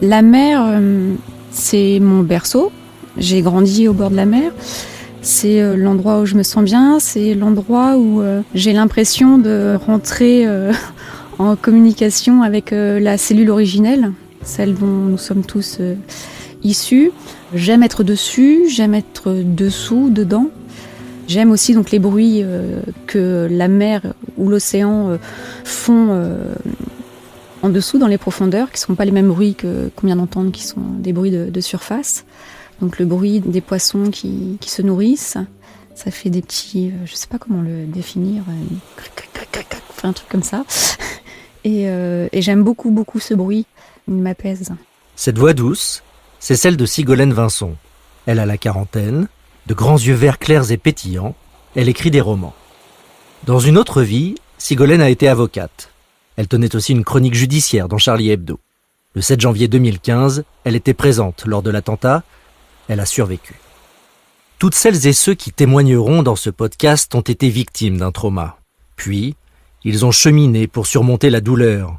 La mer, c'est mon berceau. J'ai grandi au bord de la mer. C'est l'endroit où je me sens bien. C'est l'endroit où j'ai l'impression de rentrer en communication avec la cellule originelle, celle dont nous sommes tous issus. J'aime être dessus, j'aime être dessous, dedans. J'aime aussi donc les bruits que la mer ou l'océan font en dessous, dans les profondeurs, qui ne sont pas les mêmes bruits qu'on vient d'entendre, qui sont des bruits de surface. Donc le bruit des poissons qui se nourrissent, ça fait des petits, je ne sais pas comment le définir, enfin, un truc comme ça. Et j'aime beaucoup, beaucoup ce bruit, il m'apaise. Cette voix douce, c'est celle de Sigolène Vincent. Elle a la quarantaine, de grands yeux verts clairs et pétillants, elle écrit des romans. Dans une autre vie, Sigolène a été avocate. Elle tenait aussi une chronique judiciaire dans Charlie Hebdo. Le 7 janvier 2015, elle était présente lors de l'attentat. Elle a survécu. Toutes celles et ceux qui témoigneront dans ce podcast ont été victimes d'un trauma. Puis, ils ont cheminé pour surmonter la douleur.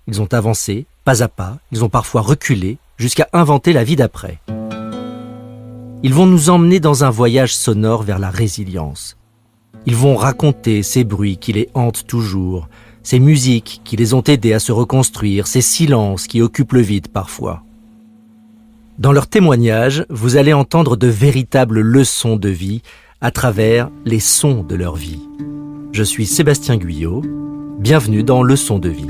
Ils ont avancé, pas à pas, ils ont parfois reculé, jusqu'à inventer la vie d'après. Ils vont nous emmener dans un voyage sonore vers la résilience. Ils vont raconter ces bruits qui les hantent toujours, ces musiques qui les ont aidés à se reconstruire, ces silences qui occupent le vide parfois. Dans leurs témoignages, vous allez entendre de véritables leçons de vie à travers les sons de leur vie. Je suis Sébastien Guyot, bienvenue dans Leçons de vie.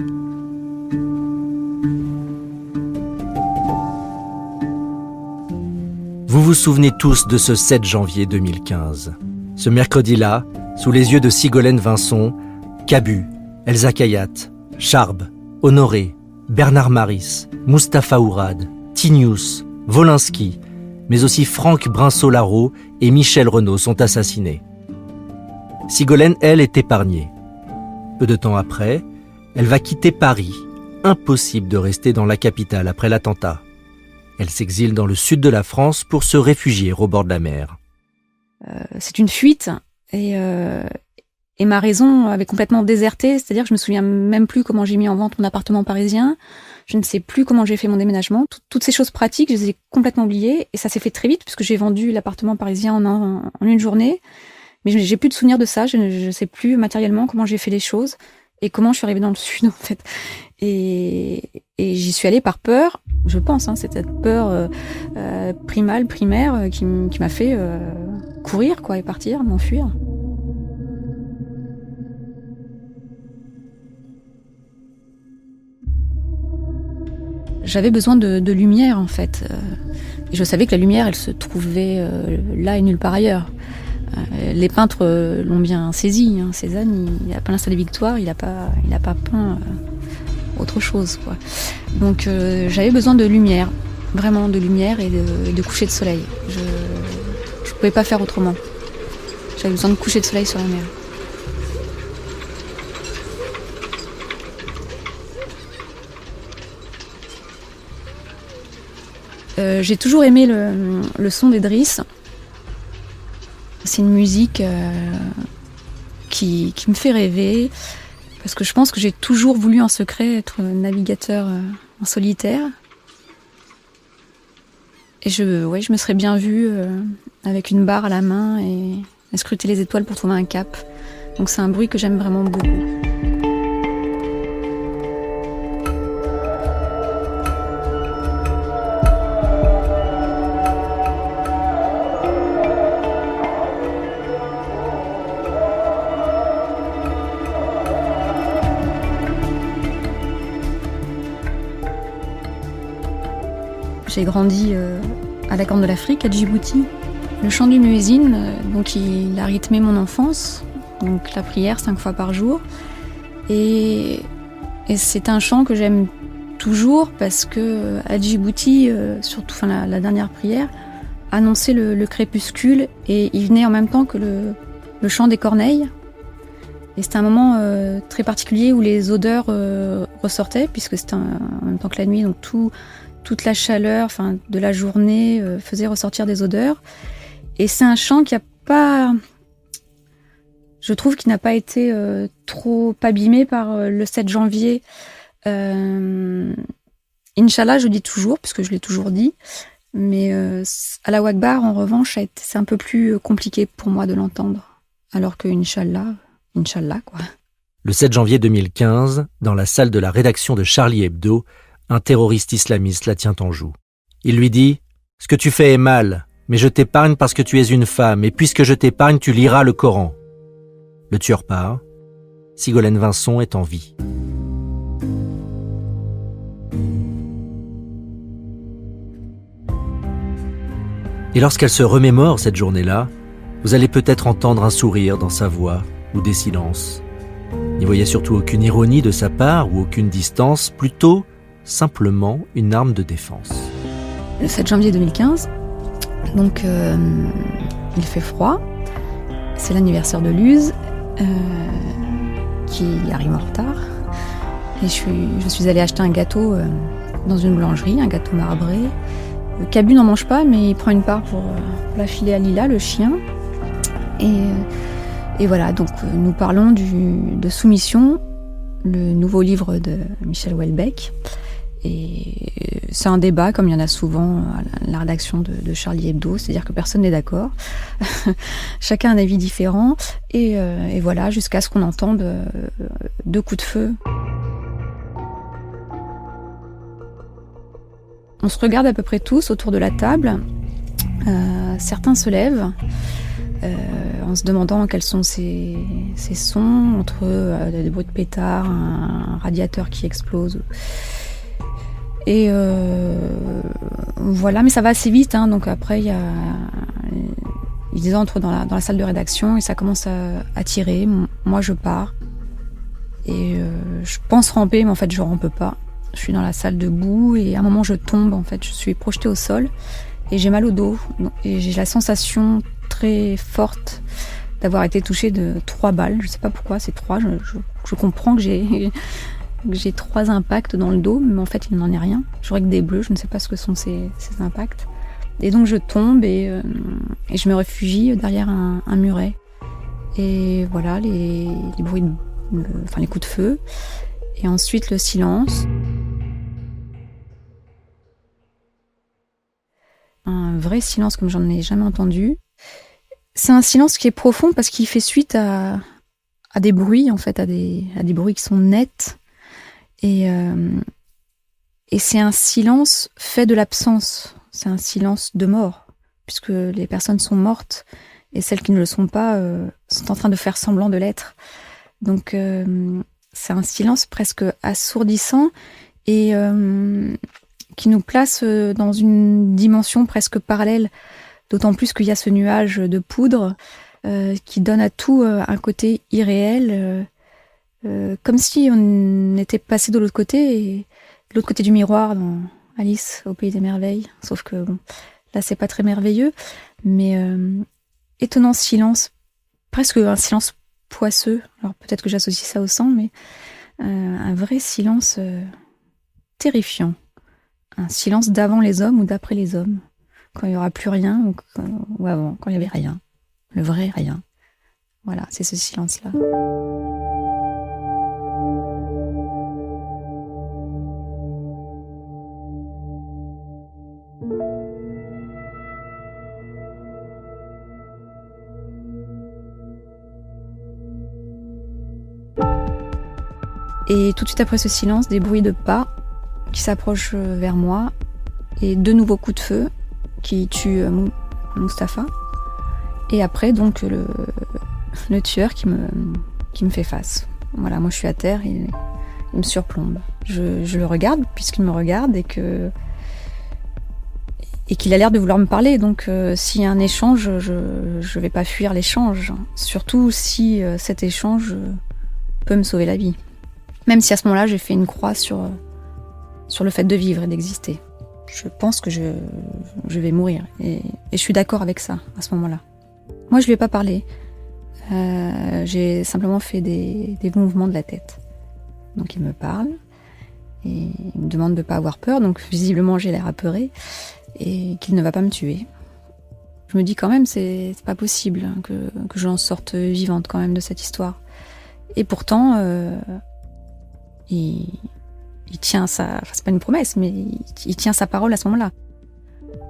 Vous vous souvenez tous de ce 7 janvier 2015. Ce mercredi-là, sous les yeux de Sigolène Vincent, Cabu, Elsa Khayat, Charb, Honoré, Bernard Maris, Mustapha Ourad, Tinius, Wolinski, mais aussi Franck Brinceau-Larreau et Michel Renaud sont assassinés. Sigolène, elle, est épargnée. Peu de temps après, elle va quitter Paris. Impossible de rester dans la capitale après l'attentat. Elle s'exile dans le sud de la France pour se réfugier au bord de la mer. C'est une fuite et ma raison avait complètement déserté, c'est-à-dire que je me souviens même plus comment j'ai mis en vente mon appartement parisien, je ne sais plus comment j'ai fait mon déménagement, toutes ces choses pratiques, je les ai complètement oubliées et ça s'est fait très vite puisque j'ai vendu l'appartement parisien en une journée, mais j'ai plus de souvenir de ça, je ne sais plus matériellement comment j'ai fait les choses et comment je suis arrivée dans le sud en fait. Et j'y suis allée par peur, je pense, c'est cette peur primaire qui m'a fait courir quoi, et partir, m'enfuir. J'avais besoin de lumière en fait. Et je savais que la lumière, elle se trouvait là et nulle part ailleurs. Les peintres l'ont bien saisi. Cézanne, il a peint la Salle des Victoires, il a pas peint autre chose, quoi. Donc j'avais besoin de lumière, vraiment de lumière et de coucher de soleil. Je pouvais pas faire autrement. J'avais besoin de coucher de soleil sur la mer. J'ai toujours aimé le son d'Edriss. C'est une musique qui me fait rêver, parce que je pense que j'ai toujours voulu en secret être navigateur en solitaire. Et je me serais bien vue avec une barre à la main et scruter les étoiles pour trouver un cap. Donc c'est un bruit que j'aime vraiment beaucoup. J'ai grandi à la Corne de l'Afrique, à Djibouti. Le chant du muezzin, donc il a rythmé mon enfance, donc la prière 5 fois par jour. Et c'est un chant que j'aime toujours parce que à Djibouti, surtout la dernière prière, annonçait le crépuscule et il venait en même temps que le chant des corneilles. Et c'était un moment très particulier où les odeurs ressortaient, puisque c'était en même temps que la nuit, donc toute la chaleur de la journée faisait ressortir des odeurs. Et c'est un chant qui a pas... Je trouve qu'il n'a pas été trop abîmé par le 7 janvier. Inch'Allah, je dis toujours, puisque je l'ai toujours dit. Mais Allahu Akbar, en revanche, c'est un peu plus compliqué pour moi de l'entendre. Alors que Inch'Allah, quoi. Le 7 janvier 2015, dans la salle de la rédaction de Charlie Hebdo, un terroriste islamiste la tient en joue. Il lui dit « Ce que tu fais est mal, mais je t'épargne parce que tu es une femme, et puisque je t'épargne, tu liras le Coran. » Le tueur part. Sigolène Vincent est en vie. Et lorsqu'elle se remémore cette journée-là, vous allez peut-être entendre un sourire dans sa voix ou des silences. N'y voyez surtout aucune ironie de sa part ou aucune distance, plutôt simplement une arme de défense. Le 7 janvier 2015, donc il fait froid, c'est l'anniversaire de Luz qui arrive en retard. Et je suis allée acheter un gâteau dans une boulangerie, un gâteau marbré. Cabu n'en mange pas, mais il prend une part pour la filer à Lila, le chien. Et voilà, donc nous parlons de Soumission, le nouveau livre de Michel Houellebecq. Et c'est un débat, comme il y en a souvent à la rédaction de Charlie Hebdo, c'est-à-dire que personne n'est d'accord. Chacun a un avis différent. Et voilà, jusqu'à ce qu'on entende 2 coups de feu. On se regarde à peu près tous autour de la table. Certains se lèvent en se demandant quels sont ces sons, entre des bruits de pétard, un radiateur qui explose. Et voilà, mais ça va assez vite, hein, donc après ils entrent dans la salle de rédaction et ça commence à tirer. Moi je pars et je pense ramper, mais en fait je rampe pas. Je suis dans la salle debout et à un moment je tombe, en fait je suis projetée au sol et j'ai mal au dos et j'ai la sensation très forte d'avoir été touchée de 3 balles. Je sais pas pourquoi c'est 3, je comprends que j'ai 3 impacts dans le dos, mais en fait il n'en est rien. J'aurais que des bleus, je ne sais pas ce que sont ces impacts. Et donc je tombe et je me réfugie derrière un muret. Et voilà les bruits, les coups de feu. Et ensuite le silence. Un vrai silence comme j'en ai jamais entendu. C'est un silence qui est profond parce qu'il fait suite à des bruits, en fait, à des bruits qui sont nets. Et c'est un silence fait de l'absence. C'est un silence de mort, puisque les personnes sont mortes et celles qui ne le sont pas sont en train de faire semblant de l'être. Donc c'est un silence presque assourdissant et qui nous place dans une dimension presque parallèle, d'autant plus qu'il y a ce nuage de poudre qui donne à tout un côté irréel, comme si on était passé de l'autre côté du miroir dans Alice au Pays des Merveilles. Sauf que bon, là c'est pas très merveilleux, mais étonnant silence, presque un silence poisseux. Alors peut-être que j'associe ça au sang, mais un vrai silence terrifiant. Un silence d'avant les hommes ou d'après les hommes. Quand il n'y aura plus rien ou avant, quand il n'y avait rien. Le vrai rien. Voilà, c'est ce silence-là. Et tout de suite après ce silence, des bruits de pas qui s'approchent vers moi et 2 nouveaux coups de feu qui tuent Mustapha. Et après, donc, le tueur qui me fait face. Voilà, moi je suis à terre et il me surplombe. Je le regarde puisqu'il me regarde et qu'il a l'air de vouloir me parler. Donc s'il y a un échange, je vais pas fuir l'échange. Surtout si cet échange peut me sauver la vie. Même si à ce moment-là, j'ai fait une croix sur le fait de vivre et d'exister. Je pense que je vais mourir. Et je suis d'accord avec ça, à ce moment-là. Moi, je lui ai pas parlé. J'ai simplement fait des mouvements de la tête. Donc il me parle. Et il me demande de ne pas avoir peur. Donc visiblement, j'ai l'air apeuré. Et qu'il ne va pas me tuer. Je me dis quand même, c'est pas possible que j'en sorte vivante quand même de cette histoire. Et pourtant, il tient sa... Enfin, c'est pas une promesse, mais il tient sa parole à ce moment-là.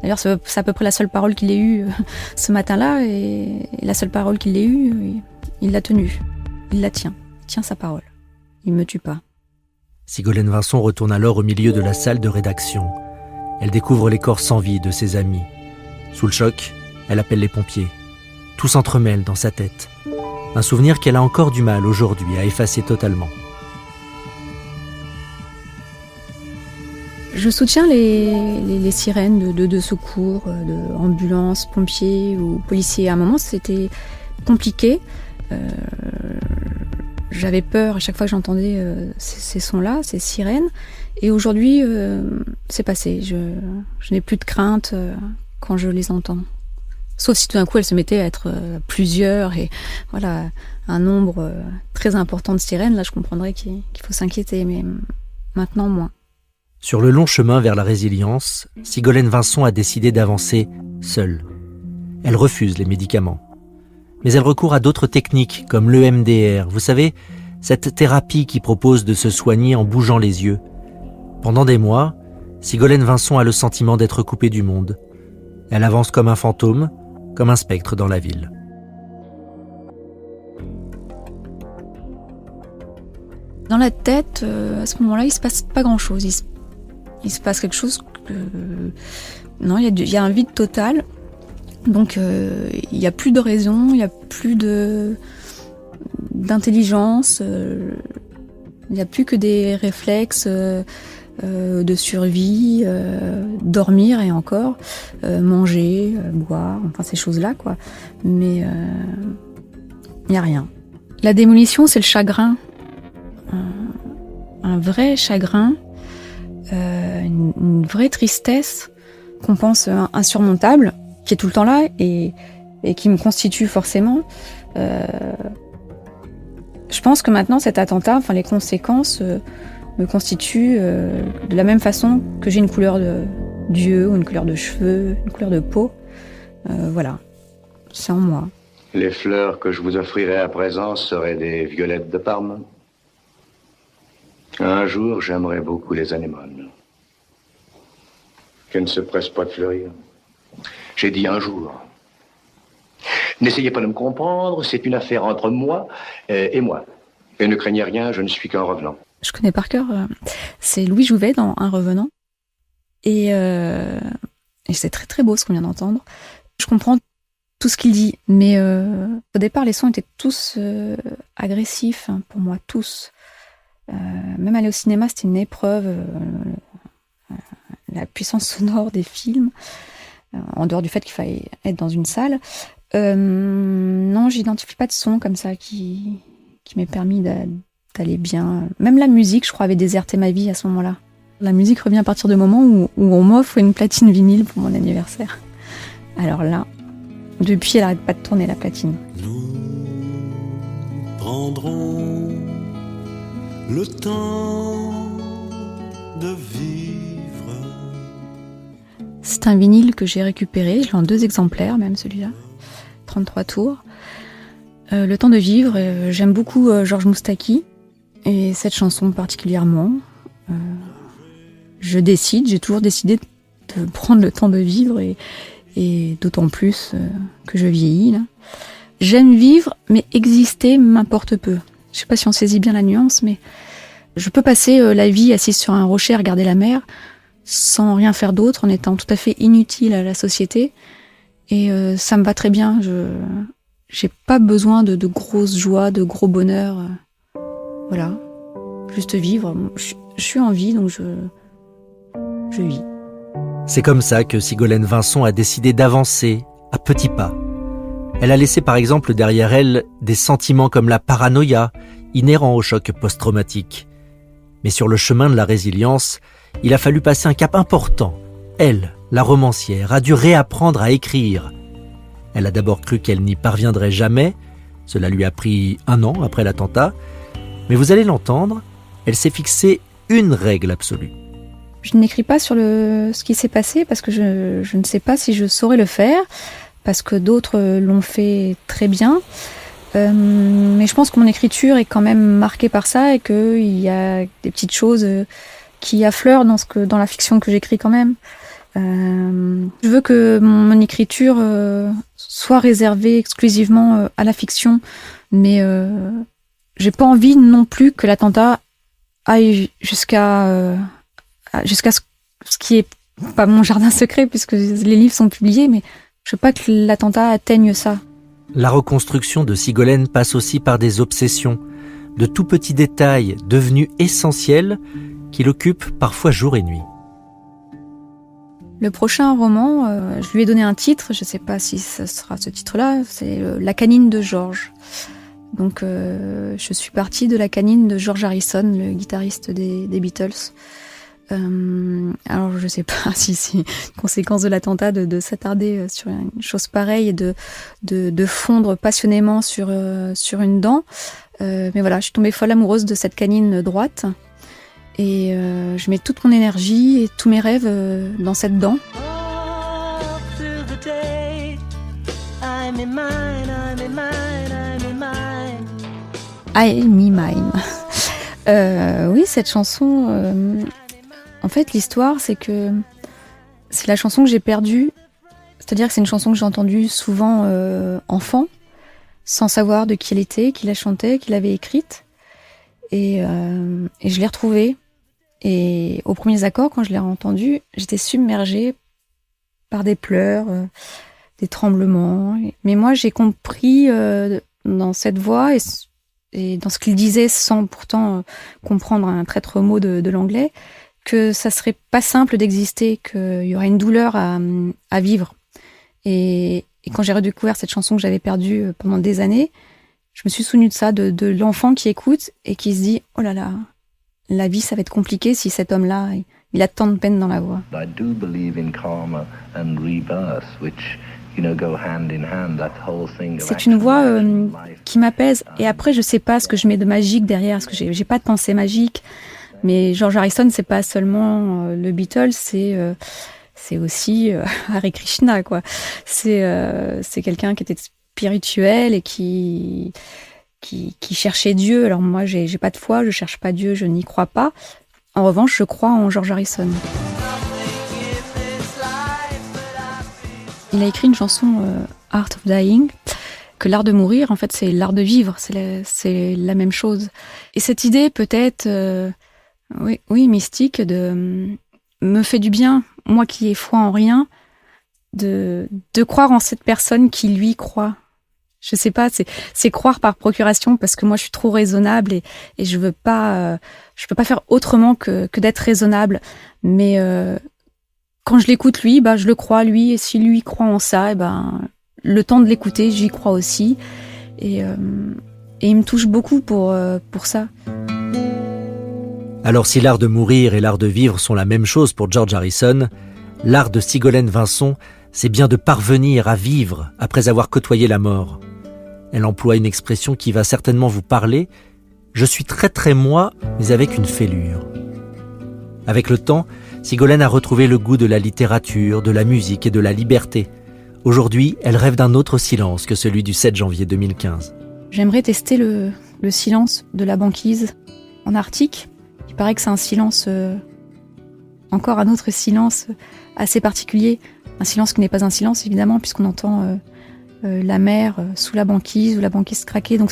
D'ailleurs, c'est à peu près la seule parole qu'il ait eue ce matin-là, et la seule parole qu'il ait eue, il l'a tenue. Il la tient. Il tient sa parole. Il me tue pas. Sigolène Vincent retourne alors au milieu de la salle de rédaction. Elle découvre les corps sans vie de ses amis. Sous le choc, elle appelle les pompiers. Tout s'entremêle dans sa tête. Un souvenir qu'elle a encore du mal aujourd'hui à effacer totalement. Je soutiens les sirènes de secours, d'ambulances, pompiers ou policiers. À un moment, c'était compliqué. J'avais peur à chaque fois que j'entendais ces sons-là, ces sirènes. Et aujourd'hui, c'est passé. Je n'ai plus de crainte quand je les entends. Sauf si tout d'un coup, elles se mettaient à être plusieurs et voilà, un nombre très important de sirènes. Là, je comprendrais qu'il faut s'inquiéter, mais maintenant, moins. Sur le long chemin vers la résilience, Sigolène Vincent a décidé d'avancer seule. Elle refuse les médicaments. Mais elle recourt à d'autres techniques comme l'EMDR. Vous savez, cette thérapie qui propose de se soigner en bougeant les yeux. Pendant des mois, Sigolène Vincent a le sentiment d'être coupée du monde. Elle avance comme un fantôme, comme un spectre dans la ville. Dans la tête, à ce moment-là, il se passe pas grand-chose. Il se passe quelque chose que... Non, il y a un vide total. Donc, il n'y a plus de raison, il n'y a plus d'intelligence. Il n'y a plus que des réflexes de survie, dormir et encore, manger, boire, enfin ces choses-là, quoi. Mais il n'y a rien. La démolition, c'est le chagrin. Un vrai chagrin. Une vraie tristesse qu'on pense insurmontable, qui est tout le temps là et qui me constitue forcément. Je pense que maintenant cet attentat, enfin les conséquences me constituent de la même façon que j'ai une couleur d'yeux ou une couleur de cheveux, une couleur de peau. Voilà, c'est en moi. Les fleurs que je vous offrirai à présent seraient des violettes de Parme. Un jour, j'aimerais beaucoup les anémones. Qu'elles ne se pressent pas de fleurir. J'ai dit un jour. N'essayez pas de me comprendre, c'est une affaire entre moi et moi. Et ne craignez rien, je ne suis qu'un revenant. Je connais par cœur, c'est Louis Jouvet dans Un revenant. Et c'est très très beau ce qu'on vient d'entendre. Je comprends tout ce qu'il dit, mais au départ, les sons étaient tous agressifs, hein, pour moi, tous. Même aller au cinéma, c'était une épreuve. La puissance sonore des films, en dehors du fait qu'il fallait être dans une salle. Non, j'identifie pas de son comme ça qui m'ait permis d'aller bien. Même la musique, je crois, avait déserté ma vie à ce moment-là. La musique revient à partir du moment où on m'offre une platine vinyle pour mon anniversaire. Alors là, depuis, elle n'arrête pas de tourner la platine. Nous prendrons le temps de vivre. C'est un vinyle que j'ai récupéré, je l'ai en 2 exemplaires, même celui-là, 33 tours. Le temps de vivre, j'aime beaucoup Georges Moustaki, et cette chanson particulièrement. J'ai toujours décidé de prendre le temps de vivre, et d'autant plus que je vieillis, là. J'aime vivre, mais exister m'importe peu. Je sais pas si on saisit bien la nuance, mais je peux passer la vie assise sur un rocher à regarder la mer, sans rien faire d'autre, en étant tout à fait inutile à la société. Et ça me va très bien. J'ai pas besoin de grosses joies, de gros bonheurs. Voilà. Juste vivre. Je suis en vie, donc je vis. C'est comme ça que Sigolène Vincent a décidé d'avancer à petits pas. Elle a laissé par exemple derrière elle des sentiments comme la paranoïa, inhérents au choc post-traumatique. Mais sur le chemin de la résilience, il a fallu passer un cap important. Elle, la romancière, a dû réapprendre à écrire. Elle a d'abord cru qu'elle n'y parviendrait jamais. Cela lui a pris 1 an après l'attentat. Mais vous allez l'entendre, elle s'est fixée une règle absolue. Je n'écris pas sur ce qui s'est passé parce que je ne sais pas si je saurais le faire. parce que d'autres l'ont fait très bien. Mais je pense que mon écriture est quand même marquée par ça et qu'il y a des petites choses qui affleurent dans la fiction que j'écris quand même. Je veux que mon écriture soit réservée exclusivement à la fiction, mais j'ai pas envie non plus que l'attentat aille jusqu'à ce qui est pas mon jardin secret, puisque les livres sont publiés, mais je veux pas que l'attentat atteigne ça. La reconstruction de Sigolène passe aussi par des obsessions, de tout petits détails devenus essentiels qui l'occupent parfois jour et nuit. Le prochain roman, je lui ai donné un titre, je ne sais pas si ce sera ce titre-là, c'est La canine de George. Donc je suis partie de La canine de George Harrison, le guitariste des Beatles. Alors je ne sais pas si c'est une conséquence de l'attentat de s'attarder sur une chose pareille et de fondre passionnément sur une dent. Mais voilà, je suis tombée folle amoureuse de cette canine droite. Et je mets toute mon énergie et tous mes rêves dans cette dent. I me mine. Oui, cette chanson, en fait, l'histoire, c'est que c'est la chanson que j'ai perdue. C'est-à-dire que c'est une chanson que j'ai entendue souvent enfant, sans savoir de qui elle était, qui la chantait, qui l'avait écrite. Et je l'ai retrouvée. Et aux premiers accords, quand je l'ai entendue, j'étais submergée par des pleurs, des tremblements. Mais moi, j'ai compris dans cette voix et dans ce qu'il disait, sans pourtant comprendre un traître mot de l'anglais, que ça serait pas simple d'exister, qu'il y aurait une douleur à vivre. Et quand j'ai redécouvert cette chanson que j'avais perdue pendant des années, je me suis souvenue de ça, de l'enfant qui écoute et qui se dit « Oh là là, la vie, ça va être compliqué si cet homme-là, il a tant de peine dans la voix. » C'est une voix qui m'apaise. Et après, je sais pas ce que je mets de magique derrière, parce que j'ai pas de pensée magique. Mais George Harrison, c'est pas seulement le Beatles, c'est aussi Hare Krishna, quoi. C'est quelqu'un qui était spirituel et qui cherchait Dieu. Alors moi, j'ai pas de foi, je cherche pas Dieu, je n'y crois pas. En revanche, je crois en George Harrison. Il a écrit une chanson Art of Dying, que l'art de mourir, en fait, c'est l'art de vivre, c'est la même chose. Et cette idée, peut-être, oui, mystique, me fait du bien, moi qui ai foi en rien, de croire en cette personne qui, lui, croit. Je sais pas, c'est croire par procuration, parce que moi, je suis trop raisonnable et je peux pas faire autrement que d'être raisonnable. Mais quand je l'écoute, lui, je le crois, lui, et si lui croit en ça, le temps de l'écouter, j'y crois aussi. Et il me touche beaucoup pour ça. Alors si l'art de mourir et l'art de vivre sont la même chose pour George Harrison, l'art de Sigolène Vincent, c'est bien de parvenir à vivre après avoir côtoyé la mort. Elle emploie une expression qui va certainement vous parler. Je suis très très moi, mais avec une fêlure. Avec le temps, Sigolène a retrouvé le goût de la littérature, de la musique et de la liberté. Aujourd'hui, elle rêve d'un autre silence que celui du 7 janvier 2015. J'aimerais tester le silence de la banquise en Arctique. Il paraît que c'est un silence, encore un autre silence assez particulier. Un silence qui n'est pas un silence, évidemment, puisqu'on entend la mer sous la banquise ou la banquise craquer. Donc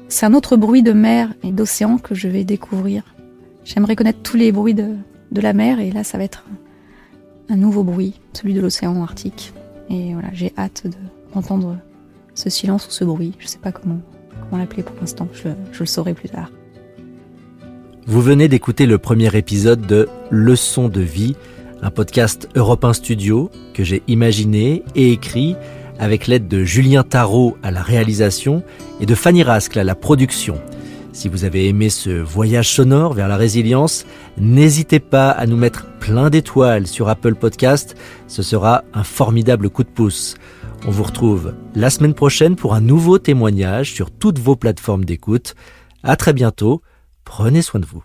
c'est un autre bruit de mer et d'océan que je vais découvrir. J'aimerais connaître tous les bruits de la mer, et là, ça va être un nouveau bruit, celui de l'océan Arctique. Et voilà, j'ai hâte d'entendre ce silence ou ce bruit. Je ne sais pas comment l'appeler pour l'instant, je le saurai plus tard. Vous venez d'écouter le premier épisode de Leçons de vie, un podcast Europe 1 Studio que j'ai imaginé et écrit avec l'aide de Julien Tarot à la réalisation et de Fanny Rascle à la production. Si vous avez aimé ce voyage sonore vers la résilience, n'hésitez pas à nous mettre plein d'étoiles sur Apple Podcast. Ce sera un formidable coup de pouce. On vous retrouve la semaine prochaine pour un nouveau témoignage sur toutes vos plateformes d'écoute. À très bientôt. Prenez soin de vous.